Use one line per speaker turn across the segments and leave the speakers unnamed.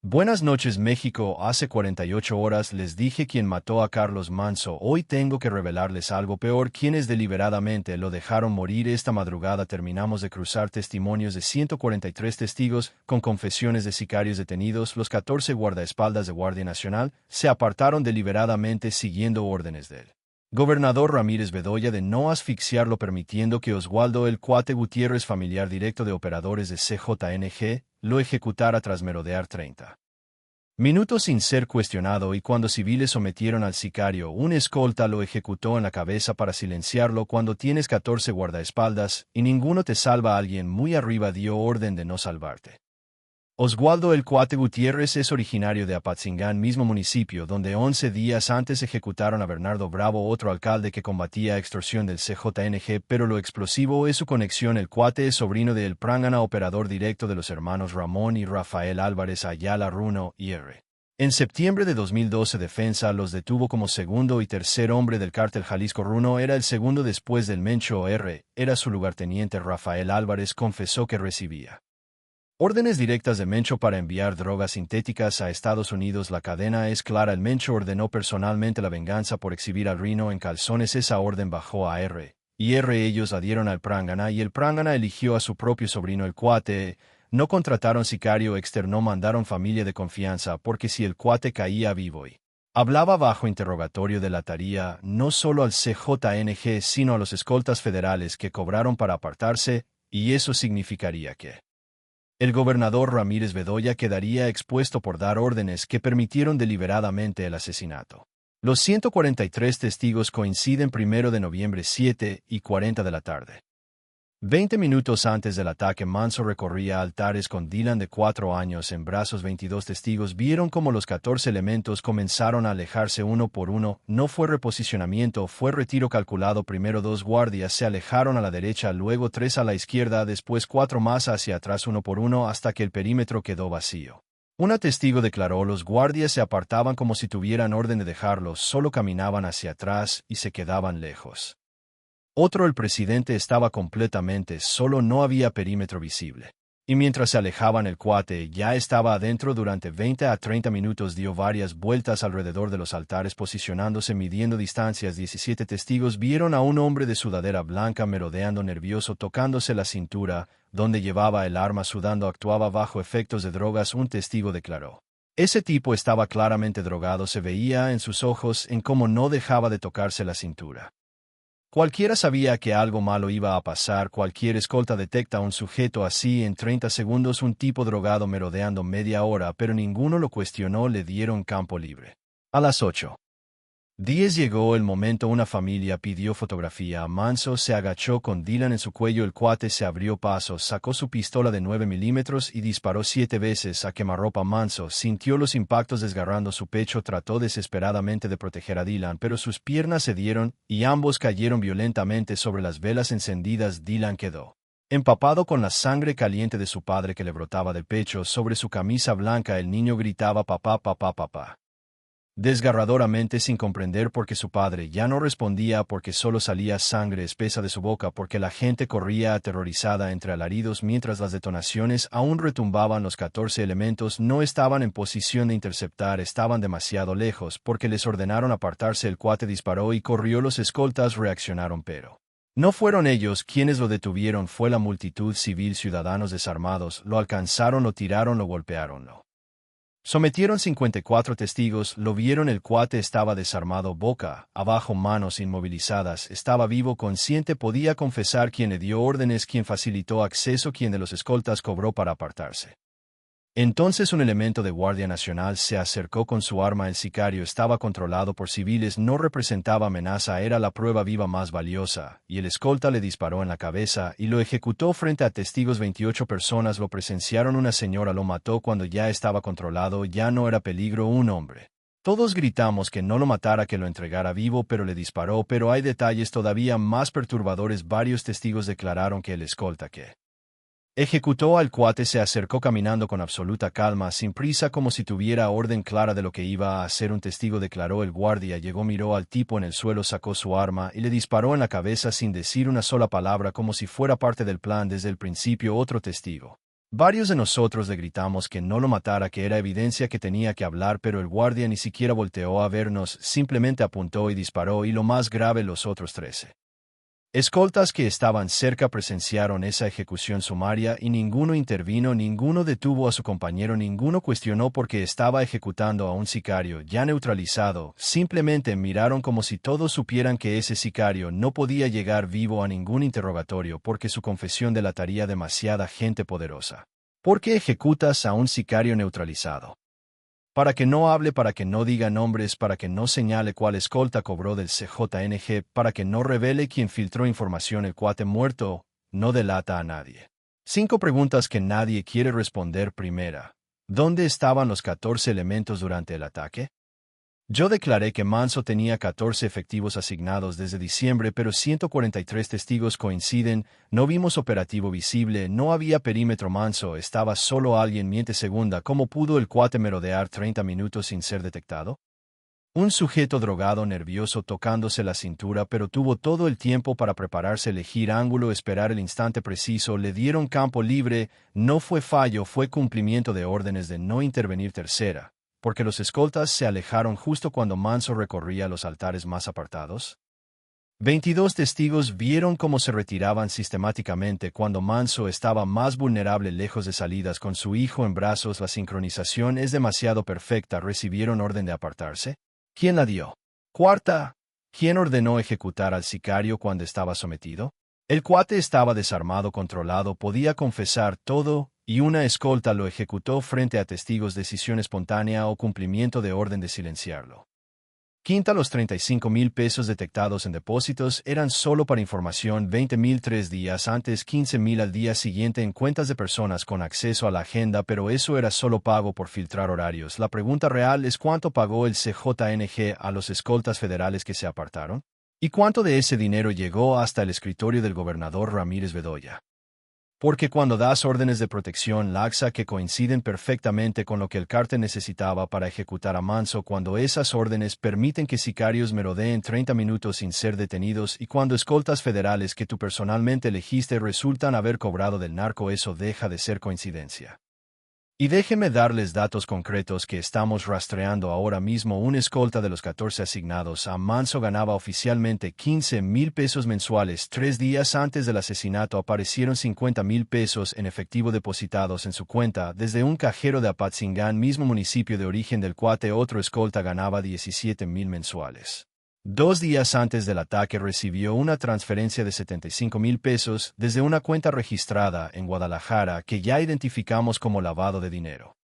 Buenas noches, México. Hace 48 horas les dije quién mató a Carlos Manso. Hoy tengo que revelarles algo peor. Quienes deliberadamente lo dejaron morir. Esta madrugada terminamos de cruzar testimonios de 143 testigos con confesiones de sicarios detenidos. Los 14 guardaespaldas de Guardia Nacional se apartaron deliberadamente siguiendo órdenes del gobernador Ramírez Bedoya de no asfixiarlo, permitiendo que Oswaldo el Cuate Gutiérrez, familiar directo de operadores de CJNG, lo ejecutara tras merodear 30 minutos sin ser cuestionado, y cuando civiles sometieron al sicario, un escolta lo ejecutó en la cabeza para silenciarlo. Cuando tienes 14 guardaespaldas y ninguno te salva, alguien muy arriba dio orden de no salvarte. Oswaldo el Cuate Gutiérrez es originario de Apatzingán, mismo municipio donde 11 días antes ejecutaron a Bernardo Bravo, otro alcalde que combatía extorsión del CJNG, pero lo explosivo es su conexión. El Cuate es sobrino de El Prangana, operador directo de los hermanos Ramón y Rafael Álvarez Ayala Runo y R. En septiembre de 2012, Defensa los detuvo como segundo y tercer hombre del cártel Jalisco. Runo era el segundo después del Mencho. R. era su lugarteniente. Rafael Álvarez confesó que recibía órdenes directas de Mencho para enviar drogas sintéticas a Estados Unidos. La cadena es clara. El Mencho ordenó personalmente la venganza por exhibir al Rino en calzones. Esa orden bajó a R. y R. Ellos la dieron al Prangana, y el Prangana eligió a su propio sobrino. El Cuate no contrataron sicario externo, mandaron familia de confianza, porque si el Cuate caía vivo y hablaba bajo interrogatorio, delataría no solo al CJNG sino a los escoltas federales que cobraron para apartarse, y eso significaría que el gobernador Ramírez Bedoya quedaría expuesto por dar órdenes que permitieron deliberadamente el asesinato. Los 143 testigos coinciden. 1 de noviembre, 7:40 de la tarde. 20 minutos antes del ataque, Manso recorría altares con Dylan de 4 años en brazos. 22 testigos vieron cómo los 14 elementos comenzaron a alejarse uno por uno. No fue reposicionamiento, fue retiro calculado. Primero 2 guardias se alejaron a la derecha, luego 3 a la izquierda, después 4 más hacia atrás, uno por uno, hasta que el perímetro quedó vacío. Una testigo declaró: los guardias se apartaban como si tuvieran orden de dejarlos, solo caminaban hacia atrás y se quedaban lejos. Otro: el presidente estaba completamente solo, no había perímetro visible. Y mientras se alejaban, el Cuate ya estaba adentro. Durante 20 a 30 minutos dio varias vueltas alrededor de los altares, posicionándose, midiendo distancias. 17 testigos vieron a un hombre de sudadera blanca merodeando nervioso, tocándose la cintura, donde llevaba el arma, sudando. Actuaba bajo efectos de drogas. Un testigo declaró: ese tipo estaba claramente drogado, se veía en sus ojos, en cómo no dejaba de tocarse la cintura. Cualquiera sabía que algo malo iba a pasar. Cualquier escolta detecta a un sujeto así en 30 segundos, un tipo drogado merodeando media hora, pero ninguno lo cuestionó, le dieron campo libre. A las 8:10 llegó el momento. Una familia pidió fotografía. Manso se agachó con Dylan en su cuello. El Cuate se abrió paso, sacó su pistola de 9 milímetros y disparó 7 veces a quemarropa. Manso sintió los impactos desgarrando su pecho. Trató desesperadamente de proteger a Dylan, pero sus piernas cedieron y ambos cayeron violentamente sobre las velas encendidas. Dylan quedó empapado con la sangre caliente de su padre que le brotaba del pecho. Sobre su camisa blanca el niño gritaba: papá, papá, papá. Desgarradoramente, sin comprender por qué su padre ya no respondía, porque solo salía sangre espesa de su boca, porque la gente corría aterrorizada entre alaridos mientras las detonaciones aún retumbaban. Los 14 elementos no estaban en posición de interceptar, estaban demasiado lejos, porque les ordenaron apartarse. El Cuate disparó y corrió. Los escoltas reaccionaron, pero no fueron ellos quienes lo detuvieron, fue la multitud civil. Ciudadanos desarmados lo alcanzaron, lo tiraron, lo golpearon, lo sometieron. 54 testigos lo vieron. El Cuate estaba desarmado, boca abajo, manos inmovilizadas. Estaba vivo, consciente, podía confesar. Quien le dio órdenes, quien facilitó acceso, quien de los escoltas cobró para apartarse. Entonces un elemento de Guardia Nacional se acercó con su arma. El sicario estaba controlado por civiles, no representaba amenaza, era la prueba viva más valiosa, y el escolta le disparó en la cabeza y lo ejecutó frente a testigos. 28 personas lo presenciaron. Una señora lo mató cuando ya estaba controlado, ya no era peligro. Un hombre. Todos gritamos que no lo matara, que lo entregara vivo, pero le disparó. Pero hay detalles todavía más perturbadores. Varios testigos declararon que el escolta que ejecutó al Cuate se acercó caminando con absoluta calma, sin prisa, como si tuviera orden clara de lo que iba a hacer. Un testigo declaró: el guardia llegó, miró al tipo en el suelo, sacó su arma y le disparó en la cabeza sin decir una sola palabra, como si fuera parte del plan desde el principio. Otro testigo Varios de nosotros le gritamos que no lo matara, que era evidencia que tenía que hablar, pero el guardia ni siquiera volteó a vernos, simplemente apuntó y disparó, y lo más grave, los otros 13 escoltas que estaban cerca presenciaron esa ejecución sumaria y ninguno intervino, ninguno detuvo a su compañero, ninguno cuestionó por qué estaba ejecutando a un sicario ya neutralizado, simplemente miraron como si todos supieran que ese sicario no podía llegar vivo a ningún interrogatorio porque su confesión delataría demasiada gente poderosa. ¿Por qué ejecutas a un sicario neutralizado? Para que no hable, para que no diga nombres, para que no señale cuál escolta cobró del CJNG, para que no revele quién filtró información. El cuate muerto no delata a nadie. 5 preguntas que nadie quiere responder. Primera, ¿dónde estaban los 14 elementos durante el ataque? Yo declaré que Manso tenía 14 efectivos asignados desde diciembre, pero 143 testigos coinciden, no vimos operativo visible, no había perímetro. Manso estaba solo. Alguien miente. Segunda, ¿cómo pudo el cuate merodear 30 minutos sin ser detectado? Un sujeto drogado, nervioso, tocándose la cintura, pero tuvo todo el tiempo para prepararse, elegir ángulo, esperar el instante preciso. Le dieron campo libre, no fue fallo, fue cumplimiento de órdenes de no intervenir. Tercera, porque los escoltas se alejaron justo cuando Manso recorría los altares más apartados. 22 testigos vieron cómo se retiraban sistemáticamente cuando Manso estaba más vulnerable, lejos de salidas, con su hijo en brazos. La sincronización es demasiado perfecta. ¿Recibieron orden de apartarse? ¿Quién la dio? Cuarta, ¿quién ordenó ejecutar al sicario cuando estaba sometido? El cuate estaba desarmado, controlado, podía confesar todo, y una escolta lo ejecutó frente a testigos. Decisión espontánea o cumplimiento de orden de silenciarlo. Quinta, los 35,000 pesos detectados en depósitos eran solo para información. 20,000 3 días antes, 15,000 al día siguiente en cuentas de personas con acceso a la agenda, pero eso era solo pago por filtrar horarios. La pregunta real es ¿cuánto pagó el CJNG a los escoltas federales que se apartaron? ¿Y cuánto de ese dinero llegó hasta el escritorio del gobernador Ramírez Bedoya? Porque cuando das órdenes de protección laxa que coinciden perfectamente con lo que el cártel necesitaba para ejecutar a Manso, cuando esas órdenes permiten que sicarios merodeen 30 minutos sin ser detenidos, y cuando escoltas federales que tú personalmente elegiste resultan haber cobrado del narco, eso deja de ser coincidencia. Y déjenme darles datos concretos que estamos rastreando ahora mismo. Un escolta de los 14 asignados a Manso ganaba oficialmente 15,000 pesos mensuales. 3 días antes del asesinato aparecieron 50,000 pesos en efectivo depositados en su cuenta desde un cajero de Apatzingán, mismo municipio de origen del cuate. Otro escolta ganaba 17,000 mensuales. 2 días antes del ataque recibió una transferencia de 75,000 pesos desde una cuenta registrada en Guadalajara que ya identificamos como lavado de dinero.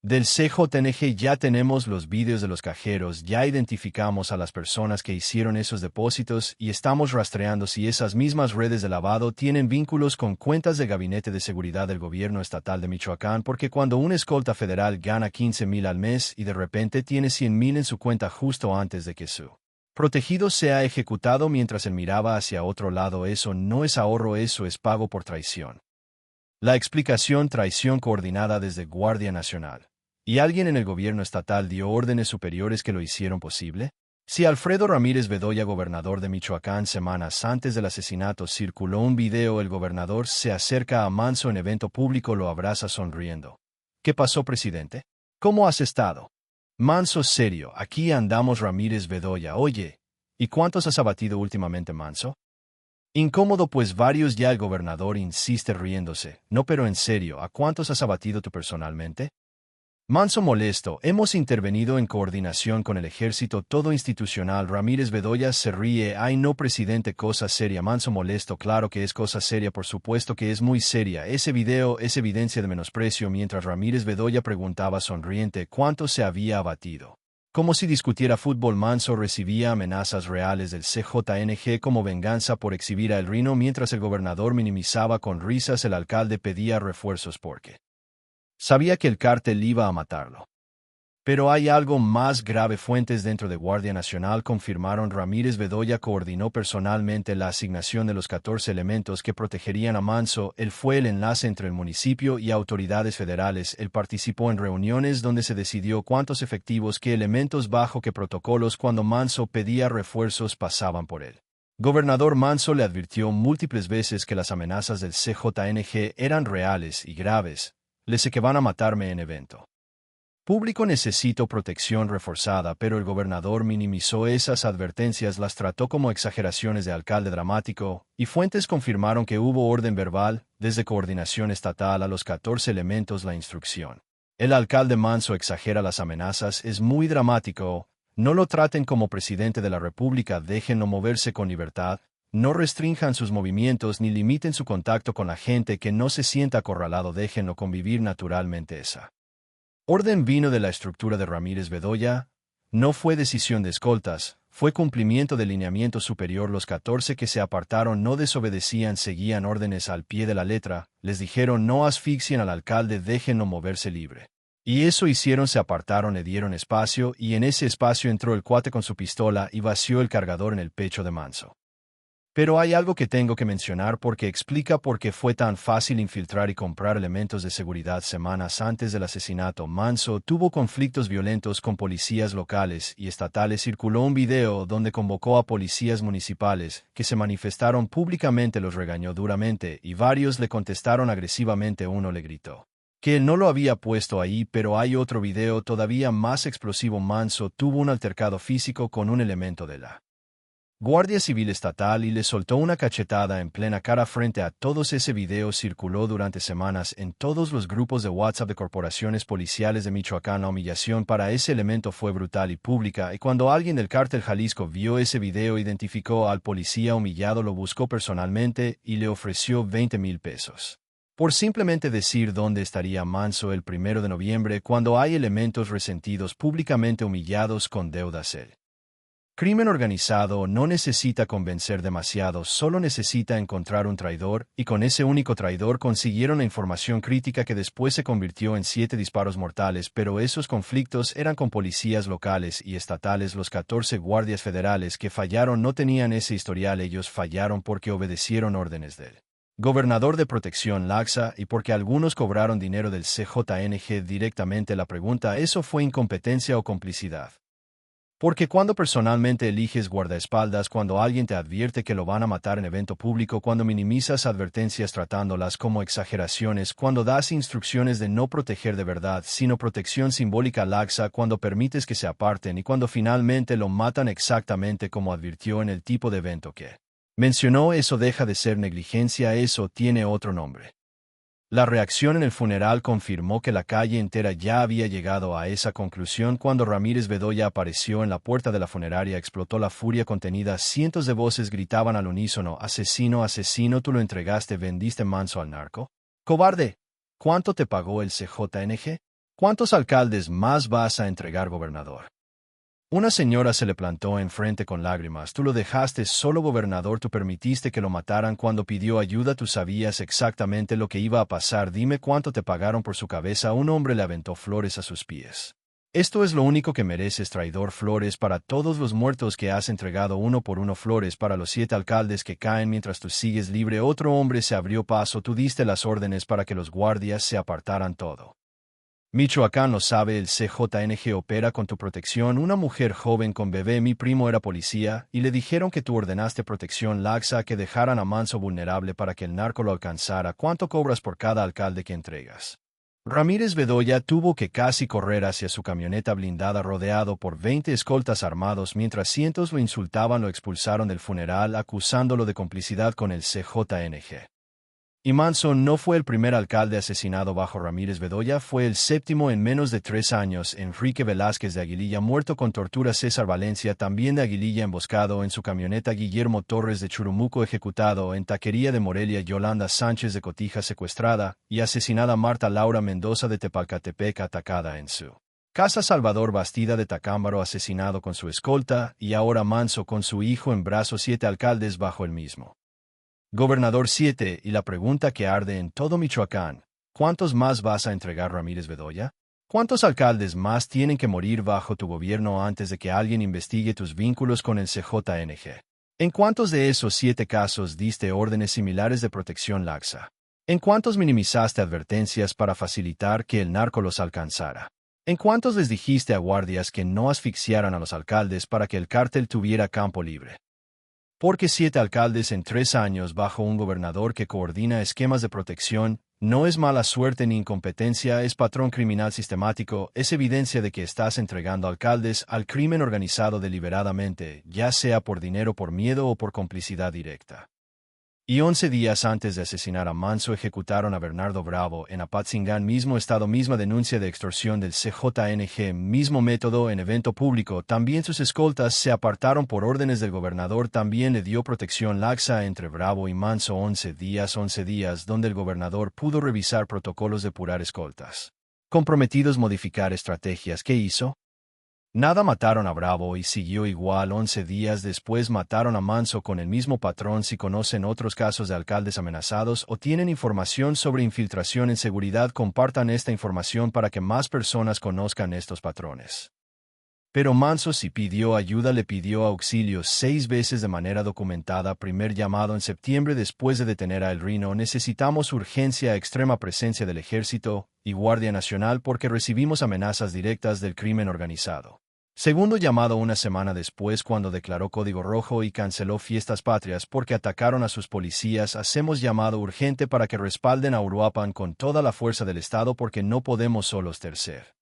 Del CJNG ya tenemos los vídeos de los cajeros, ya identificamos a las personas que hicieron esos depósitos y estamos rastreando si esas mismas redes de lavado tienen vínculos con cuentas de Gabinete de Seguridad del Gobierno Estatal de Michoacán, porque cuando un escolta federal gana 15,000 al mes y de repente tiene 100,000 en su cuenta justo antes de que su protegido se ha ejecutado mientras él miraba hacia otro lado, eso no es ahorro, eso es pago por traición. La explicación: traición coordinada desde Guardia Nacional. ¿Y alguien en el gobierno estatal dio órdenes superiores que lo hicieron posible? Si Alfredo Ramírez Bedoya, gobernador de Michoacán, semanas antes del asesinato circuló un video, el gobernador se acerca a Manso en evento público, lo abraza sonriendo. ¿Qué pasó, presidente? ¿Cómo has estado? Manso: serio, aquí andamos. Ramírez Bedoya: oye, ¿y cuántos has abatido últimamente, Manso? Incómodo: pues varios ya. El gobernador insiste riéndose: no, pero en serio, ¿a cuántos has abatido tú personalmente? Manso molesto: hemos intervenido en coordinación con el ejército, todo institucional. Ramírez Bedoya se ríe: ay no, presidente, cosa seria. Manso molesto: claro que es cosa seria, por supuesto que es muy seria. Ese video es evidencia de menosprecio. Mientras Ramírez Bedoya preguntaba sonriente cuánto se había abatido. Como si discutiera fútbol, Manso recibía amenazas reales del CJNG como venganza por exhibir a El Rino, mientras el gobernador minimizaba con risas. El alcalde pedía refuerzos porque sabía que el cártel iba a matarlo. Pero hay algo más grave. Fuentes dentro de Guardia Nacional confirmaron: Ramírez Bedoya coordinó personalmente la asignación de los 14 elementos que protegerían a Manso. Él fue el enlace entre el municipio y autoridades federales. Él participó en reuniones donde se decidió cuántos efectivos, qué elementos, bajo qué protocolos. Cuando Manso pedía refuerzos, pasaban por él. Gobernador Manso le advirtió múltiples veces que las amenazas del CJNG eran reales y graves. Le sé que van a matarme en evento público, necesito protección reforzada, pero el gobernador minimizó esas advertencias, las trató como exageraciones de alcalde dramático, y fuentes confirmaron que hubo orden verbal, desde coordinación estatal a los 14 elementos la instrucción. El alcalde Manso exagera las amenazas, es muy dramático, no lo traten como presidente de la República, déjenlo moverse con libertad, no restrinjan sus movimientos ni limiten su contacto con la gente, que no se sienta acorralado, déjenlo convivir naturalmente. Esa orden vino de la estructura de Ramírez Bedoya, no fue decisión de escoltas, fue cumplimiento del lineamiento superior. Los 14 que se apartaron no desobedecían, seguían órdenes al pie de la letra, les dijeron no asfixien al alcalde, déjenlo moverse libre. Y eso hicieron, se apartaron, le dieron espacio, y en ese espacio entró el cuate con su pistola y vació el cargador en el pecho de Manso. Pero hay algo que tengo que mencionar porque explica por qué fue tan fácil infiltrar y comprar elementos de seguridad. Semanas antes del asesinato, Manso tuvo conflictos violentos con policías locales y estatales. Circuló un video donde convocó a policías municipales, que se manifestaron públicamente, los regañó duramente, y varios le contestaron agresivamente. Uno le gritó que él no lo había puesto ahí, pero hay otro video todavía más explosivo. Manso tuvo un altercado físico con un elemento de la Guardia Civil Estatal y le soltó una cachetada en plena cara frente a todos. Ese video circuló durante semanas en todos los grupos de WhatsApp de corporaciones policiales de Michoacán. La humillación para ese elemento fue brutal y pública, y cuando alguien del Cártel Jalisco vio ese video, identificó al policía humillado, lo buscó personalmente y le ofreció 20,000 pesos por simplemente decir dónde estaría Manso el 1 de noviembre cuando hay elementos resentidos públicamente humillados con deudas. El crimen organizado no necesita convencer demasiado, solo necesita encontrar un traidor, y con ese único traidor consiguieron la información crítica que después se convirtió en 7 disparos mortales. Pero esos conflictos eran con policías locales y estatales. Los 14 guardias federales que fallaron no tenían ese historial, ellos fallaron porque obedecieron órdenes del gobernador de protección laxa y porque algunos cobraron dinero del CJNG directamente. La pregunta, ¿eso fue incompetencia o complicidad? Porque cuando personalmente eliges guardaespaldas, cuando alguien te advierte que lo van a matar en evento público, cuando minimizas advertencias tratándolas como exageraciones, cuando das instrucciones de no proteger de verdad, sino protección simbólica laxa, cuando permites que se aparten y cuando finalmente lo matan exactamente como advirtió en el tipo de evento que mencionó, eso deja de ser negligencia, eso tiene otro nombre. La reacción en el funeral confirmó que la calle entera ya había llegado a esa conclusión. Cuando Ramírez Bedoya apareció en la puerta de la funeraria, explotó la furia contenida. Cientos de voces gritaban al unísono: asesino, asesino, tú lo entregaste, vendiste Manso al narco. ¡Cobarde! ¿Cuánto te pagó el CJNG? ¿Cuántos alcaldes más vas a entregar, gobernador? Una señora se le plantó enfrente con lágrimas. Tú lo dejaste solo, gobernador, tú permitiste que lo mataran. Cuando pidió ayuda tú sabías exactamente lo que iba a pasar. Dime cuánto te pagaron por su cabeza. Un hombre le aventó flores a sus pies. Esto es lo único que mereces, traidor. Flores para todos los muertos que has entregado uno por uno. Flores para los 7 alcaldes que caen mientras tú sigues libre. Otro hombre se abrió paso. Tú diste las órdenes para que los guardias se apartaran. Todo Michoacán lo sabe, el CJNG opera con tu protección. Una mujer joven con bebé, mi primo era policía, y le dijeron que tú ordenaste protección laxa, que dejaran a Manso vulnerable para que el narco lo alcanzara. ¿Cuánto cobras por cada alcalde que entregas? Ramírez Bedoya tuvo que casi correr hacia su camioneta blindada rodeado por 20 escoltas armados mientras cientos lo insultaban. Lo expulsaron del funeral acusándolo de complicidad con el CJNG. Y Manso no fue el primer alcalde asesinado bajo Ramírez Bedoya, fue el 7º en menos de 3 años. Enrique Velázquez de Aguililla muerto con tortura, César Valencia también de Aguililla emboscado en su camioneta, Guillermo Torres de Churumuco ejecutado en Taquería de Morelia, Yolanda Sánchez de Cotija secuestrada y asesinada, Marta Laura Mendoza de Tepalcatepec atacada en su casa, Salvador Bastida de Tacámbaro asesinado con su escolta, y ahora Manso con su hijo en brazos. 7 alcaldes bajo el mismo gobernador. 7. Y la pregunta que arde en todo Michoacán: ¿cuántos más vas a entregar, Ramírez Bedoya? ¿Cuántos alcaldes más tienen que morir bajo tu gobierno antes de que alguien investigue tus vínculos con el CJNG? ¿En cuántos de esos 7 casos diste órdenes similares de protección laxa? ¿En cuántos minimizaste advertencias para facilitar que el narco los alcanzara? ¿En cuántos les dijiste a guardias que no asfixiaran a los alcaldes para que el cártel tuviera campo libre? Porque 7 alcaldes en 3 años bajo un gobernador que coordina esquemas de protección, no es mala suerte ni incompetencia, es patrón criminal sistemático, es evidencia de que estás entregando alcaldes al crimen organizado deliberadamente, ya sea por dinero, por miedo o por complicidad directa. Y 11 días antes de asesinar a Manso ejecutaron a Bernardo Bravo en Apatzingán, mismo estado, misma denuncia de extorsión del CJNG, mismo método en evento público. También sus escoltas se apartaron por órdenes del gobernador, también le dio protección laxa entre Bravo y Manso 11 días, donde el gobernador pudo revisar protocolos, depurar escoltas. Comprometidos, modificar estrategias. ¿Qué hizo? Nada, mataron a Bravo y siguió igual. 11 días después mataron a Manso con el mismo patrón. Si conocen otros casos de alcaldes amenazados o tienen información sobre infiltración en seguridad, compartan esta información para que más personas conozcan estos patrones. Pero Manso sí pidió ayuda, le pidió auxilio 6 veces de manera documentada. Primer llamado en septiembre después de detener a El Rino. Necesitamos urgencia, extrema presencia del Ejército y Guardia Nacional porque recibimos amenazas directas del crimen organizado. Segundo llamado una semana después cuando declaró código rojo y canceló fiestas patrias porque atacaron a sus policías. Hacemos llamado urgente para que respalden a Uruapan con toda la fuerza del Estado porque no podemos solos. Tercer.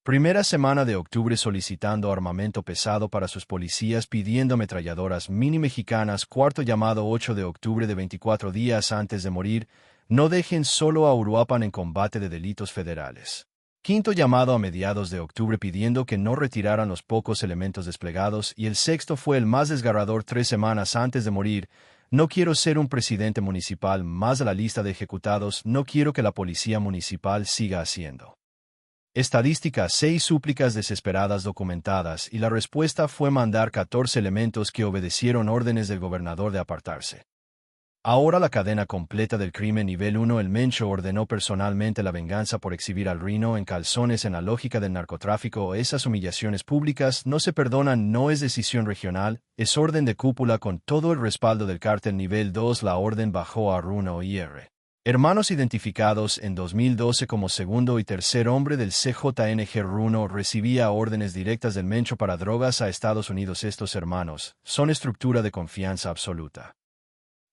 Primera semana de octubre solicitando armamento pesado para sus policías, pidiendo ametralladoras mini mexicanas. Cuarto llamado 8 de octubre de 24 días antes de morir, no dejen solo a Uruapan en combate de delitos federales. Quinto llamado a mediados de octubre pidiendo que no retiraran los pocos elementos desplegados, y el sexto fue el más desgarrador 3 semanas antes de morir. No quiero ser un presidente municipal más de la lista de ejecutados, no quiero que la policía municipal siga haciendo. Estadística: 6 súplicas desesperadas documentadas y la respuesta fue mandar 14 elementos que obedecieron órdenes del gobernador de apartarse. Ahora la cadena completa del crimen nivel 1. El Mencho ordenó personalmente la venganza por exhibir al Rino en calzones. En la lógica del narcotráfico, esas humillaciones públicas no se perdonan. No es decisión regional, es orden de cúpula con todo el respaldo del cártel nivel 2. La orden bajó a Runo y R. Hermanos identificados en 2012 como segundo y tercer hombre del CJNG. Runo recibía órdenes directas del Mencho para drogas a Estados Unidos. Estos hermanos son estructura de confianza absoluta.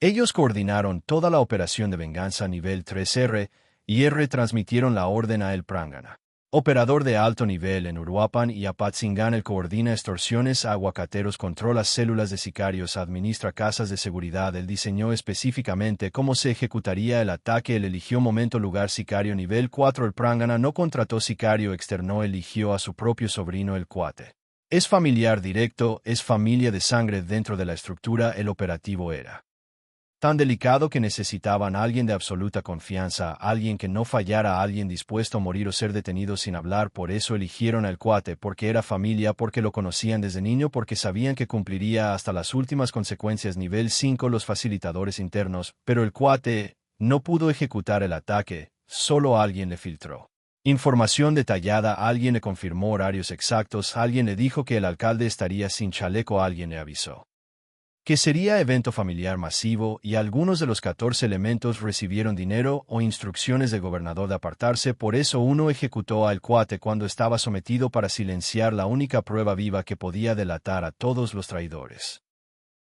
Ellos coordinaron toda la operación de venganza a nivel 3R y R transmitieron la orden a El Prangana, operador de alto nivel en Uruapan y Apatzingán. Él coordina extorsiones a aguacateros, controla células de sicarios, administra casas de seguridad. Él diseñó específicamente cómo se ejecutaría el ataque. Él eligió momento, lugar. Sicario nivel 4. El Prangana no contrató sicario externo, eligió a su propio sobrino. El cuate es familiar directo, es familia de sangre dentro de la estructura. El operativo era tan delicado que necesitaban a alguien de absoluta confianza, alguien que no fallara, alguien dispuesto a morir o ser detenido sin hablar. Por eso eligieron al cuate, porque era familia, porque lo conocían desde niño, porque sabían que cumpliría hasta las últimas consecuencias. Nivel 5. Los facilitadores internos, pero el cuate no pudo ejecutar el ataque, solo alguien le filtró información detallada, alguien le confirmó horarios exactos, alguien le dijo que el alcalde estaría sin chaleco, alguien le avisó que sería evento familiar masivo, y algunos de los 14 elementos recibieron dinero o instrucciones del gobernador de apartarse. Por eso uno ejecutó al cuate cuando estaba sometido para silenciar la única prueba viva que podía delatar a todos los traidores.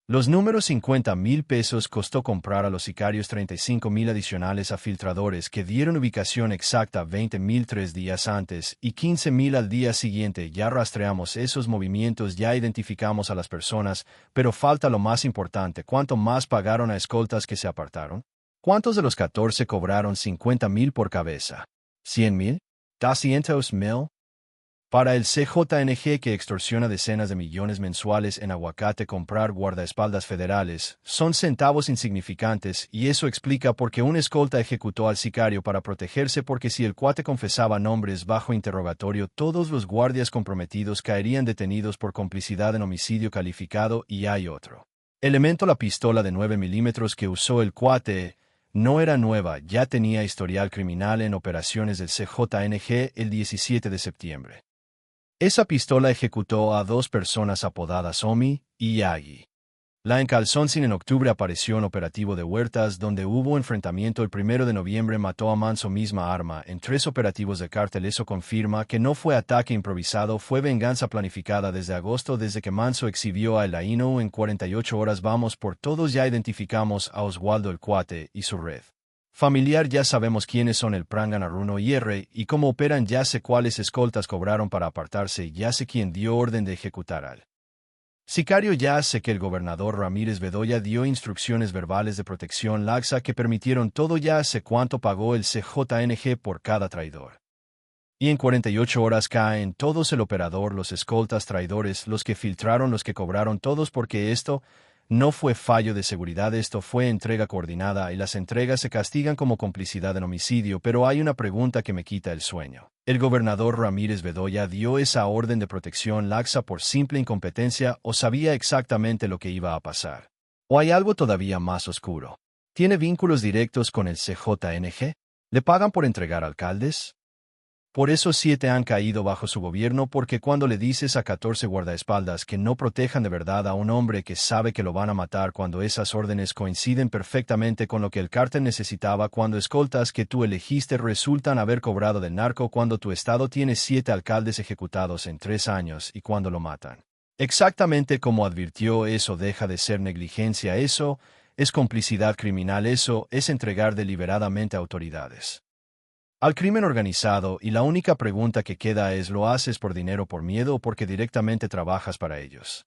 Los números: 50,000 pesos costó comprar a los sicarios, 35,000 adicionales a filtradores que dieron ubicación exacta, 20,000 3 días antes y 15,000 al día siguiente. Ya rastreamos esos movimientos, ya identificamos a las personas, pero falta lo más importante: ¿cuánto más pagaron a escoltas que se apartaron? ¿Cuántos de los 14 cobraron 50,000 por cabeza? ¿100,000? ¿200,000? Para el CJNG, que extorsiona decenas de millones mensuales en aguacate, comprar guardaespaldas federales son centavos insignificantes, y eso explica por qué un escolta ejecutó al sicario para protegerse, porque si el cuate confesaba nombres bajo interrogatorio, todos los guardias comprometidos caerían detenidos por complicidad en homicidio calificado. Y hay otro elemento: la pistola de 9 milímetros que usó el cuate no era nueva, ya tenía historial criminal en operaciones del CJNG. El 17 de septiembre. Esa pistola ejecutó a 2 personas apodadas Omi y Yagi. La en Calzoncin en octubre apareció en operativo de Huertas, donde hubo enfrentamiento el 1 de noviembre mató a Manso misma arma en 3 operativos de cártel. Eso confirma que no fue ataque improvisado, fue venganza planificada desde agosto, desde que Manso exhibió a El Aino en 48 horas. Vamos por todos, ya identificamos a Oswaldo el Cuate y su red familiar, ya sabemos quiénes son el Prangan, Aruno y R, y cómo operan, ya sé cuáles escoltas cobraron para apartarse, ya sé quién dio orden de ejecutar al sicario, ya sé que el gobernador Ramírez Bedoya dio instrucciones verbales de protección laxa que permitieron todo, ya sé cuánto pagó el CJNG por cada traidor. Y en 48 horas caen todos: el operador, los escoltas, traidores, los que filtraron, los que cobraron, todos, porque esto no fue fallo de seguridad, esto fue entrega coordinada, y las entregas se castigan como complicidad en homicidio. Pero hay una pregunta que me quita el sueño. ¿El gobernador Ramírez Bedoya dio esa orden de protección laxa por simple incompetencia o sabía exactamente lo que iba a pasar? ¿O hay algo todavía más oscuro? ¿Tiene vínculos directos con el CJNG? ¿Le pagan por entregar alcaldes? Por eso 7 han caído bajo su gobierno, porque cuando le dices a 14 guardaespaldas que no protejan de verdad a un hombre que sabe que lo van a matar, cuando esas órdenes coinciden perfectamente con lo que el cártel necesitaba, cuando escoltas que tú elegiste resultan haber cobrado del narco, cuando tu estado tiene 7 alcaldes ejecutados en 3 años y cuando lo matan exactamente como advirtió, eso deja de ser negligencia, eso es complicidad criminal, eso es entregar deliberadamente a autoridades al crimen organizado, y la única pregunta que queda es: ¿lo haces por dinero, por miedo o porque directamente trabajas para ellos?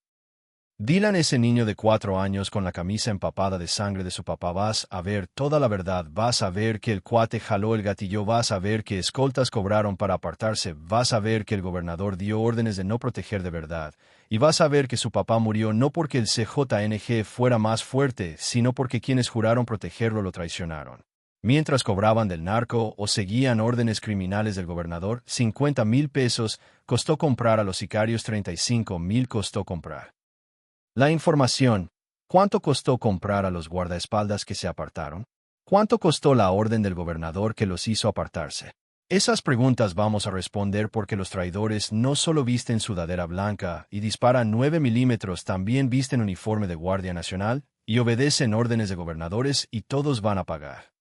Dylan, ese niño de 4 años con la camisa empapada de sangre de su papá, vas a ver toda la verdad, vas a ver que el cuate jaló el gatillo, vas a ver que escoltas cobraron para apartarse, vas a ver que el gobernador dio órdenes de no proteger de verdad, y vas a ver que su papá murió no porque el CJNG fuera más fuerte, sino porque quienes juraron protegerlo lo traicionaron. Mientras cobraban del narco o seguían órdenes criminales del gobernador. 50,000 pesos costó comprar a los sicarios, 35,000 costó comprar la información. ¿Cuánto costó comprar a los guardaespaldas que se apartaron? ¿Cuánto costó la orden del gobernador que los hizo apartarse? Esas preguntas vamos a responder, porque los traidores no solo visten sudadera blanca y disparan 9 milímetros, también visten uniforme de Guardia Nacional y obedecen órdenes de gobernadores, y todos van a pagar.